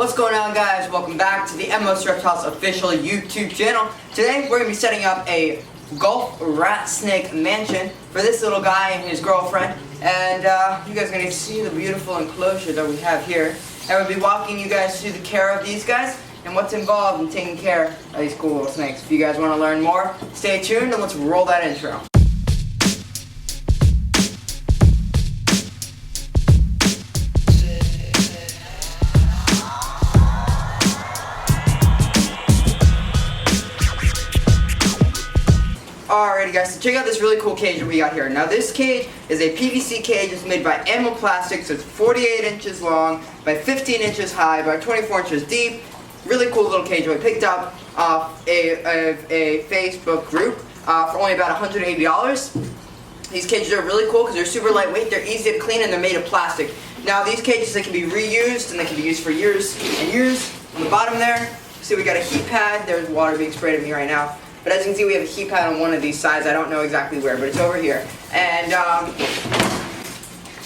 What's going on, guys? Welcome back to the MOS Reptiles official YouTube channel. Today we're going to be setting up a Gulf Ratsnake mansion for this little guy and his girlfriend. And you guys are going to see the beautiful enclosure that we have here. And we'll be walking you guys through the care of these guys and what's involved in taking care of these cool little snakes. If you guys want to learn more, stay tuned and let's roll that intro. Alrighty guys, so check out this really cool cage that we got here. Now this cage is a PVC cage. It's made by animal plastic, so it's 48 inches long by 15 inches high by 24 inches deep. Really cool little cage that we picked up off a Facebook group for only about $180. These cages are really cool because they're super lightweight, they're easy to clean, and they're made of plastic. Now these cages, they can be reused and they can be used for years and years. On the bottom there, see we got a heat pad. There's water being sprayed at me right now. But as you can see, we have a heat pad on one of these sides. I don't know exactly where, but it's over here. And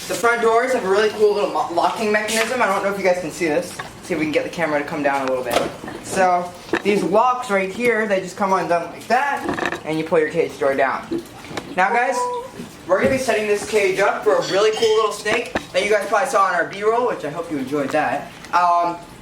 the front doors have a really cool little locking mechanism. I don't know if you guys can see this. See if we can get the camera to come down a little bit. So these locks right here, they just come undone like that, and you pull your cage door down. Now guys, we're going to be setting this cage up for a really cool little snake that you guys probably saw in our B-roll, which I hope you enjoyed that.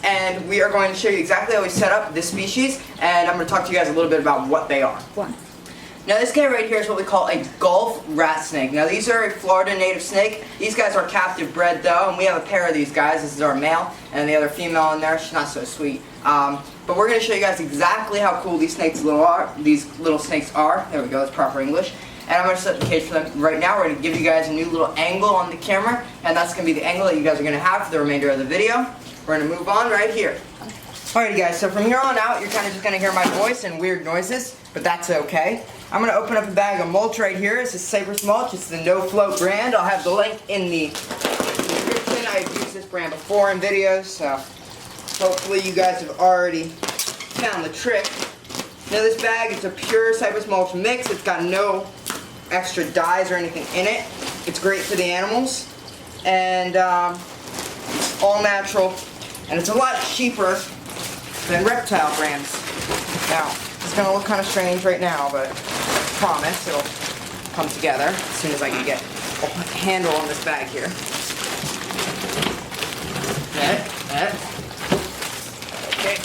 And we are going to show you exactly how we set up this species, and I'm going to talk to you guys a little bit about what they are. Now this guy right here is what we call a Gulf Ratsnake. Now these are a Florida native snake. These guys are captive bred though, and we have a pair of these guys. This is our male, and the other female in there, she's not so sweet. But we're going to show you guys exactly how cool these little snakes are. There we go, that's proper English. And I'm going to set the cage for them right now. We're going to give you guys a new little angle on the camera, and that's going to be the angle that you guys are going to have for the remainder of the video. We're going to move on right here. Alrighty guys, so from here on out, you're kind of just going to hear my voice and weird noises, but that's okay. I'm going to open up a bag of mulch right here. This is Cypress Mulch. It's the No Float brand. I'll have the link in the description. I've used this brand before in videos, so hopefully you guys have already found the trick. Now this bag is a pure Cypress Mulch mix. It's got no extra dyes or anything in it. It's great for the animals, and it's all natural. And it's a lot cheaper than reptile brands. Now, it's going to look kind of strange right now, but I promise it'll come together as soon as I can get a handle on this bag here. Okay.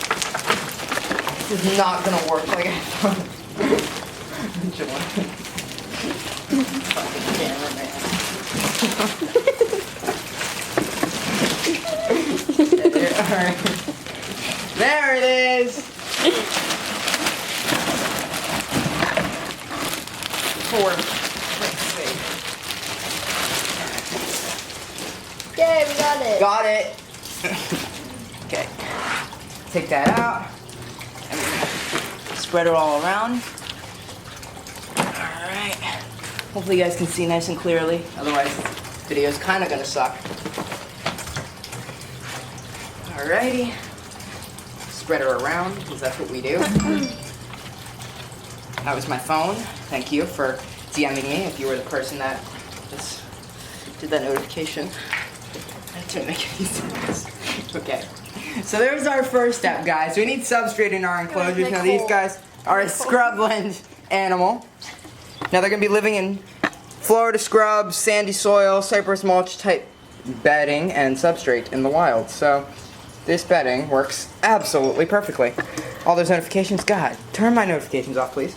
This is not going to work like I thought. Fucking cameraman. Alright. There it is! Yay, we got it! Got it! Okay. Take that out. And spread it all around. Alright. Hopefully you guys can see nice and clearly. Otherwise, this video is kind of going to suck. Alrighty. Spread her around, because that's what we do. That was my phone. Thank you for DMing me if you were the person that just did that notification. That didn't make any sense. Okay. So there's our first step, guys. We need substrate in our enclosures. Now these guys are a scrubland animal. Now they're going to be living in Florida scrub, sandy soil, cypress mulch type bedding and substrate in the wild. So this bedding works absolutely perfectly. All those notifications, God, turn my notifications off, please.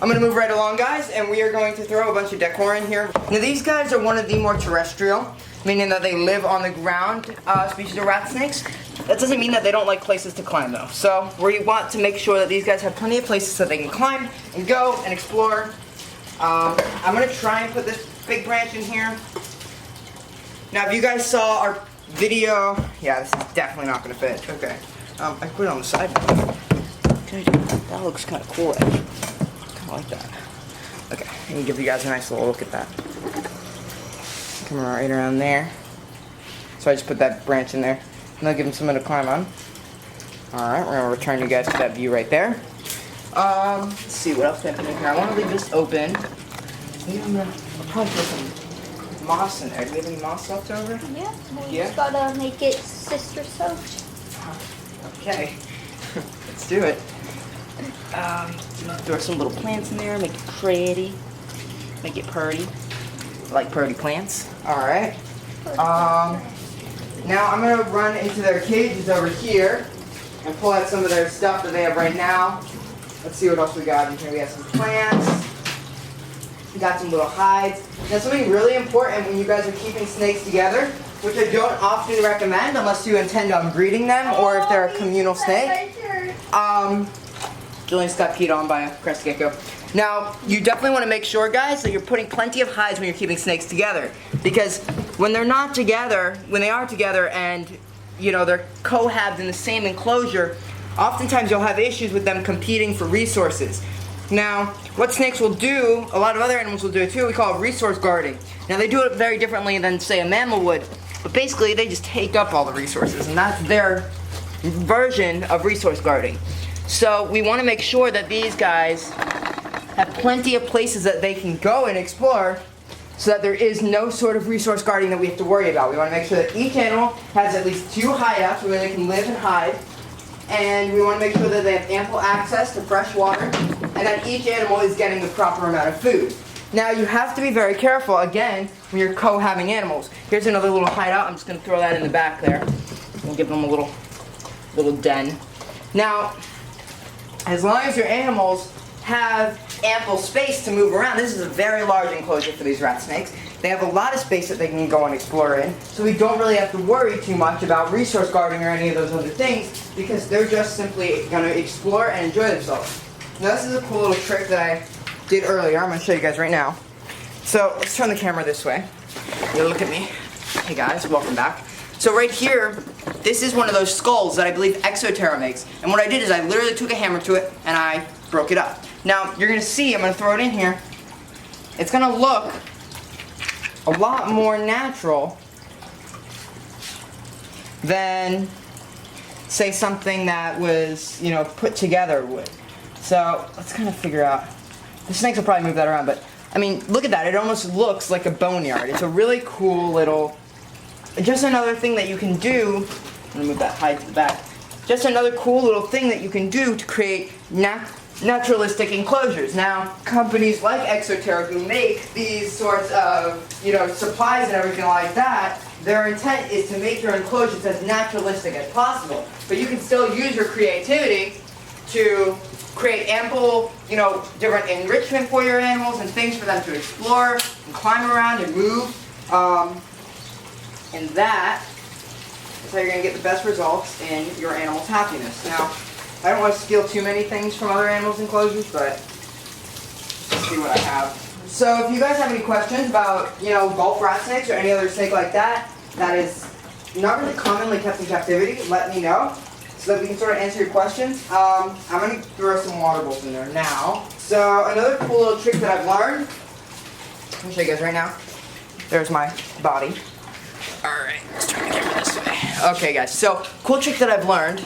I'm going to move right along, guys, and we are going to throw a bunch of decor in here. Now, these guys are one of the more terrestrial, meaning that they live on the ground species of rat snakes. That doesn't mean that they don't like places to climb, though. So we want to make sure that these guys have plenty of places so they can climb and go and explore. I'm going to try and put this big branch in here. Now, if you guys saw our video, yeah, this is definitely not going to fit. Okay. I put it on the side. Okay, that looks kind of cool, actually. Kind of like that. Okay, let me give you guys a nice little look at that. Coming right around there. So I just put that branch in there. And I'll give them something to climb on. Alright, we're going to return you guys to that view right there. Let's see what else can I put in here. I want to leave this open. Maybe I'll probably put some moss in there. Do we have any moss left over? Yeah, we just gotta make it sister soaked. Okay, let's do it. Throw some little plants in there, make it pretty, make it purty. I like purty plants. All right. Now I'm gonna run into their cages over here and pull out some of their stuff that they have right now. Let's see what else we got in here. We got some plants. We got some little hides. Now something really important when you guys are keeping snakes together, which I don't often recommend unless you intend on breeding them or if they're a communal snake. Julian's got peed on by a crested gecko. Now, you definitely want to make sure, guys, that you're putting plenty of hides when you're keeping snakes together. Because when they're not together, when they are together and, you know, they're cohabed in the same enclosure, oftentimes you'll have issues with them competing for resources. Now, what snakes will do, a lot of other animals will do it too, we call it resource guarding. Now, they do it very differently than, say, a mammal would. But basically, they just take up all the resources, and that's their version of resource guarding. So we want to make sure that these guys have plenty of places that they can go and explore so that there is no sort of resource guarding that we have to worry about. We want to make sure that each animal has at least 2 hideouts where they can live and hide. And we want to make sure that they have ample access to fresh water and that each animal is getting the proper amount of food. Now you have to be very careful, again, when you're cohabiting animals. Here's another little hideout. I'm just going to throw that in the back there. We'll give them a little den. Now, as long as your animals have ample space to move around, this is a very large enclosure for these rat snakes. They have a lot of space that they can go and explore in, so we don't really have to worry too much about resource guarding or any of those other things because they're just simply going to explore and enjoy themselves. Now this is a cool little trick that I did earlier. I'm going to show you guys right now. So let's turn the camera this way. You look at me. Hey guys, welcome back. So right here, this is one of those skulls that I believe Exoterra makes. And what I did is I literally took a hammer to it and I broke it up. Now, you're going to see, I'm going to throw it in here. It's going to look a lot more natural than, say, something that was, you know, put together would. So, let's kind of figure out. The snakes will probably move that around, but, I mean, look at that. It almost looks like a boneyard. It's a really cool little... Just another thing that you can do, I'm going to move that hide to the back, just another cool little thing that you can do to create naturalistic enclosures. Now, companies like Exoterra who make these sorts of, you know, supplies and everything like that, their intent is to make your enclosures as naturalistic as possible. But you can still use your creativity to create ample, you know, different enrichment for your animals and things for them to explore and climb around and move. And that is how you're going to get the best results in your animal's happiness. Now, I don't want to steal too many things from other animals' enclosures, but let's see what I have. So if you guys have any questions about, you know, Gulf rat snakes or any other snake like that, that is not really commonly kept in captivity, let me know so that we can sort of answer your questions. I'm going to throw some water bowls in there now. So another cool little trick that I've learned, let me show you guys right now. There's my body. Alright, let's turn the camera this way. Okay guys, so cool trick that I've learned.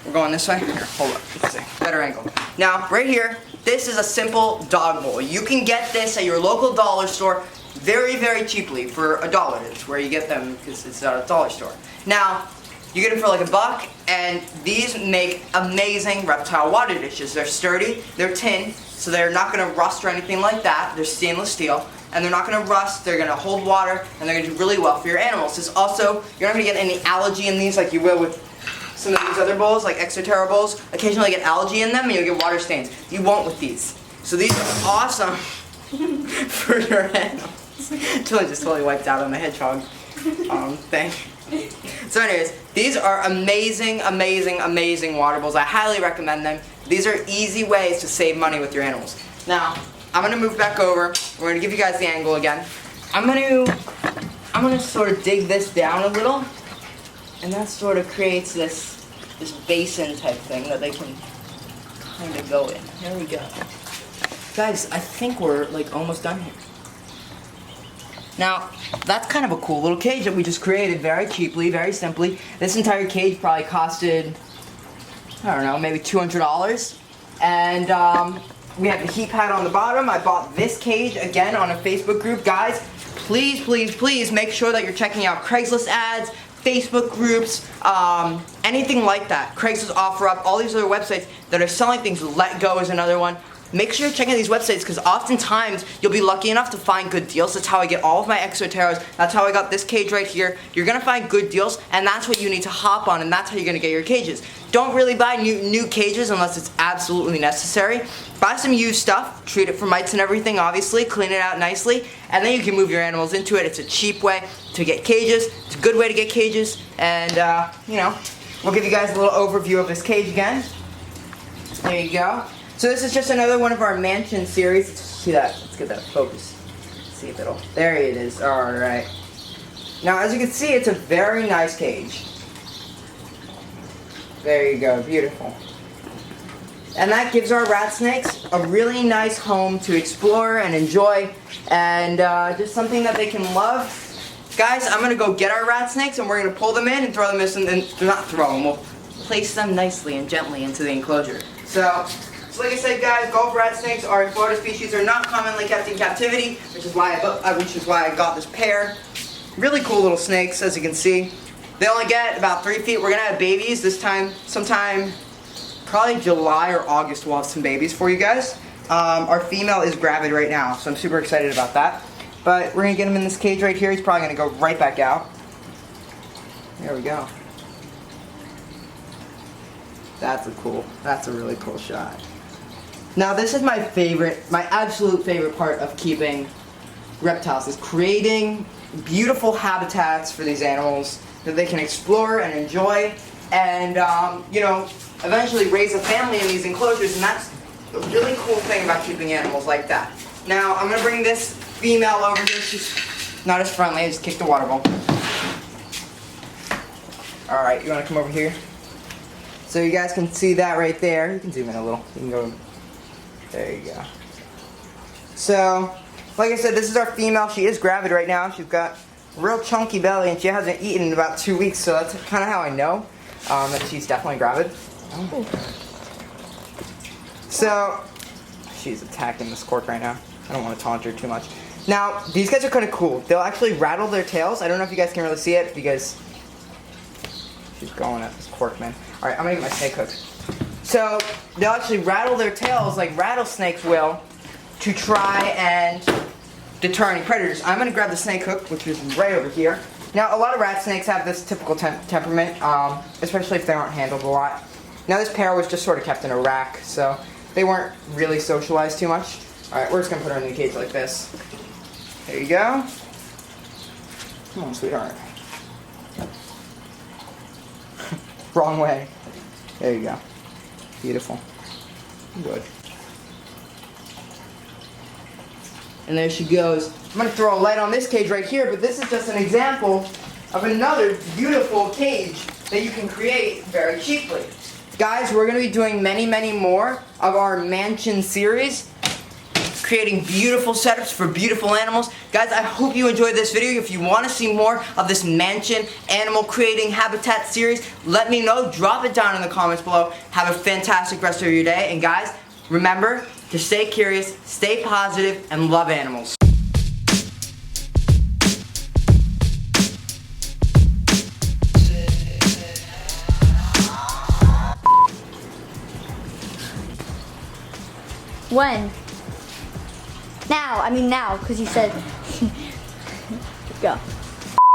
We're going this way? Here, hold up. Let's see. Better angle. Now, right here, this is a simple dog bowl. You can get this at your local dollar store very, very cheaply for $1. It's where you get them because it's at a dollar store. Now, you get them for like $1, and these make amazing reptile water dishes. They're sturdy, they're tin, so they're not going to rust or anything like that. They're stainless steel. And they're not going to rust, they're going to hold water, and they're going to do really well for your animals. This also, you're not going to get any algae in these like you will with some of these other bowls, like Exoterra bowls. Occasionally get algae in them and you'll get water stains. You won't with these. So these are awesome for your animals. Julie just totally wiped out on the hedgehog thing. So anyways, these are amazing, amazing, amazing water bowls. I highly recommend them. These are easy ways to save money with your animals. Now, I'm going to move back over. We're going to give you guys the angle again. I'm going to sort of dig this down a little, and that sort of creates this basin type thing that they can kind of go in. There we go. Guys, I think we're like almost done here. Now, that's kind of a cool little cage that we just created very cheaply, very simply. This entire cage probably costed, I don't know, maybe $200. And we have the heat pad on the bottom. I bought this cage again on a Facebook group. Guys, please, please, please make sure that you're checking out Craigslist ads, Facebook groups, anything like that. Craigslist, OfferUp, all these other websites that are selling things. Let Go is another one. Make sure you're checking these websites because oftentimes you'll be lucky enough to find good deals. That's how I get all of my Exoterras. That's how I got this cage right here. You're going to find good deals, and that's what you need to hop on, and that's how you're going to get your cages. Don't really buy new cages unless it's absolutely necessary. Buy some used stuff, treat it for mites and everything, obviously, clean it out nicely, and then you can move your animals into it. It's a cheap way to get cages. It's a good way to get cages, and, you know, we'll give you guys a little overview of this cage again. There you go. So this is just another one of our mansion series. Let's see that. Let's get that focus. Let's see if it'll. There it is. All right. Now, as you can see, it's a very nice cage. There you go. Beautiful. And that gives our rat snakes a really nice home to explore and enjoy, and just something that they can love. Guys, I'm gonna go get our rat snakes, and we're gonna pull them in and throw them in, and not throw them. We'll place them nicely and gently into the enclosure. So like I said, guys, Gulf rat snakes are a Florida species. They're not commonly kept in captivity, which is why I got this pair. Really cool little snakes, as you can see. They only get about 3 feet. We're gonna have babies this time, sometime, probably July or August. We'll have some babies for you guys. Our female is gravid right now, so I'm super excited about that. But we're gonna get him in this cage right here. He's probably gonna go right back out. There we go. That's a really cool shot. Now this is my absolute favorite part of keeping reptiles, is creating beautiful habitats for these animals that they can explore and enjoy, and you know, eventually raise a family in these enclosures, and that's the really cool thing about keeping animals like that. Now I'm gonna bring this female over here. She's not as friendly. I just kicked the water bowl. All right, you wanna come over here? So you guys can see that right there. You can zoom in a little. You can go. There you go. So, like I said, this is our female. She is gravid right now. She's got a real chunky belly, and she hasn't eaten in about 2 weeks, so that's kind of how I know that she's definitely gravid. Oh. So, she's attacking this cork right now. I don't want to taunt her too much. Now, these guys are kind of cool. They'll actually rattle their tails. I don't know if you guys can really see it because she's going at this cork, man. All right, I'm gonna get my snake hook. So they'll actually rattle their tails like rattlesnakes will to try and deter any predators. I'm gonna grab the snake hook, which is right over here. Now, a lot of rat snakes have this typical temperament, especially if they aren't handled a lot. Now, this pair was just sort of kept in a rack, so they weren't really socialized too much. All right, we're just gonna put her in the cage like this. There you go. Come on, sweetheart. Wrong way. There you go. Beautiful. Good. And there she goes. I'm going to throw a light on this cage right here, but this is just an example of another beautiful cage that you can create very cheaply. Guys, we're going to be doing many, many more of our mansion series, creating beautiful setups for beautiful animals. Guys, I hope you enjoyed this video. If you want to see more of this mansion animal creating habitat series, let me know. Drop it down in the comments below. Have a fantastic rest of your day. And guys, remember to stay curious, stay positive, and love animals. When? Now, because you said, go.